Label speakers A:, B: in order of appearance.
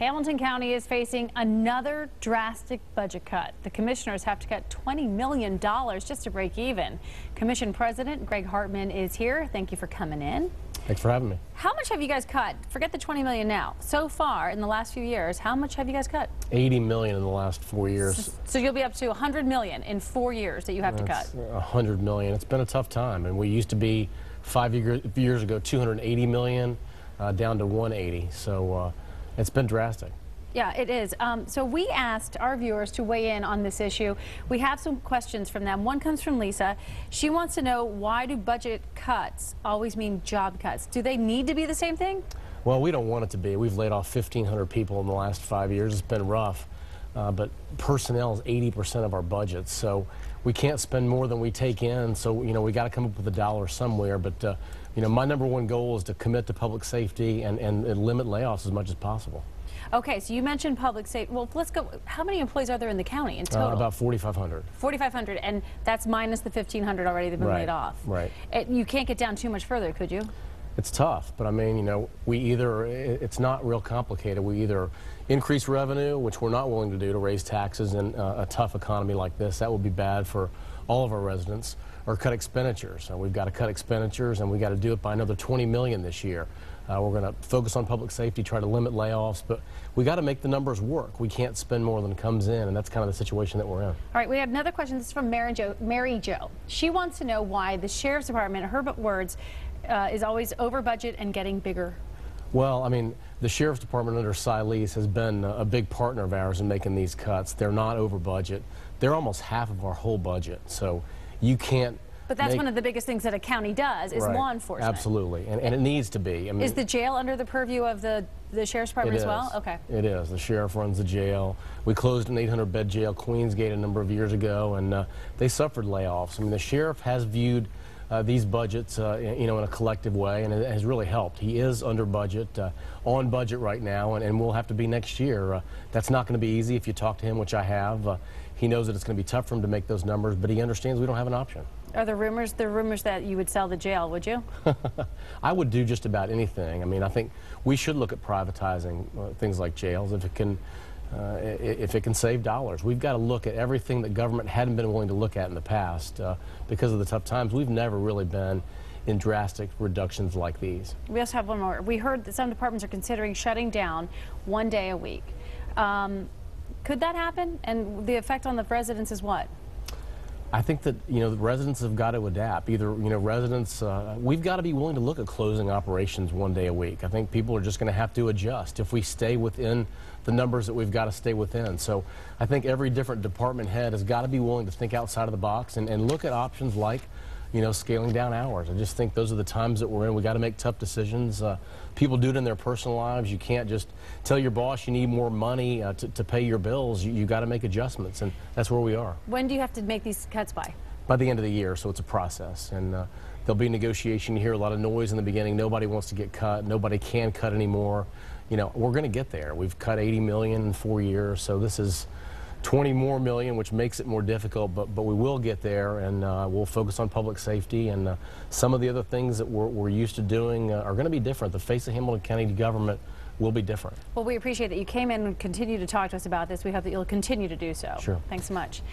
A: Hamilton County is facing another drastic budget cut. The commissioners have to cut $20 million just to break even. Commission President Greg Hartmann is here. Thank you for coming in.
B: Thanks for having me.
A: How much have you guys cut? Forget the $20 million now. So far in the last few years, how much have you guys cut?
B: $80 million in the last 4 years.
A: So you'll be up to $100 million in 4 years that you have to cut.
B: $100 million. It's been a tough time, and we used to be 5 years ago $280 million down to $180. So it's been drastic.
A: Yeah, it is. So we asked our viewers to weigh in on this issue. We have some questions from them. One comes from Lisa. She wants to know, why do budget cuts always mean job cuts? Do they need to be the same thing?
B: Well, we don't want it to be. We've laid off 1,500 people in the last 5 years. It's been rough. But personnel is 80% of our budget, so we can't spend more than we take in. So, we got to come up with a dollar somewhere. But, my #1 goal is to commit to public safety and limit layoffs as much as possible.
A: Okay, so you mentioned public safety. Well, let's go. How many employees are there in the county in total?
B: About 4,500. 4,500,
A: and that's minus the 1,500 already that have been laid off.
B: Right.
A: You can't get down too much further, could you?
B: It's tough, but I mean, it's not real complicated. We either increase revenue, which we're not willing to do to raise taxes in a tough economy like this. That would be bad for all of our residents. Or cut expenditures. We've got to cut expenditures, and we've got to do it by another $20 million this year. We're going to focus on public safety, try to limit layoffs, but we got to make the numbers work. We can't spend more than comes in, and that's kind of the situation that we're in. All
A: right, we have another question. This is from Mary Jo. She wants to know why the Sheriff's Department, her words, is always over budget and getting bigger.
B: Well, I mean, the Sheriff's Department under Cy Lease has been a big partner of ours in making these cuts. They're not over budget. They're almost half of our whole budget, so you can't.
A: But that's one of the biggest things that a county does, is law enforcement.
B: Absolutely, and it needs to be. I mean,
A: is the jail under the purview of the Sheriff's Department as well? Okay.
B: It is. The sheriff runs the jail. We closed an 800-bed jail, Queensgate, a number of years ago, and they suffered layoffs. I mean, the sheriff has viewed these budgets, in a collective way, and it has really helped. He is under budget, on budget right now, and will have to be next year. That's not going to be easy if you talk to him, which I have. He knows that it's going to be tough for him to make those numbers, but he understands we don't have an option.
A: Are there rumors that you would sell the jail, would you?
B: I would do just about anything. I mean, I think we should look at privatizing things like jails if it can save dollars. We've got to look at everything that government hadn't been willing to look at in the past because of the tough times. We've never really been in drastic reductions like these.
A: We also have one more. We heard that some departments are considering shutting down 1 day a week. Could that happen? And the effect on the residents is what?
B: I think that, the residents have got to adapt. Either, residents, we've got to be willing to look at closing operations 1 day a week. I think people are just going to have to adjust if we stay within the numbers that we've got to stay within. So I think every different department head has got to be willing to think outside of the box and look at options like, scaling down hours. I just think those are the times that we're in. We got to make tough decisions. People do it in their personal lives. You can't just tell your boss you need more money to pay your bills. You got to make adjustments, and that's where we are.
A: When do you have to make these cuts by?
B: By the end of the year, so it's a process. And there'll be negotiation. You hear a lot of noise in the beginning. Nobody wants to get cut. Nobody can cut anymore. We're going to get there. We've cut $80 million in 4 years, so this is $20 more million, which makes it more difficult, but we will get there, and we'll focus on public safety, and some of the other things that we're used to doing are going to be different. The face of Hamilton County government will be different.
A: Well, we appreciate that you came in and continue to talk to us about this. We hope that you'll continue to do so.
B: Sure.
A: Thanks so much.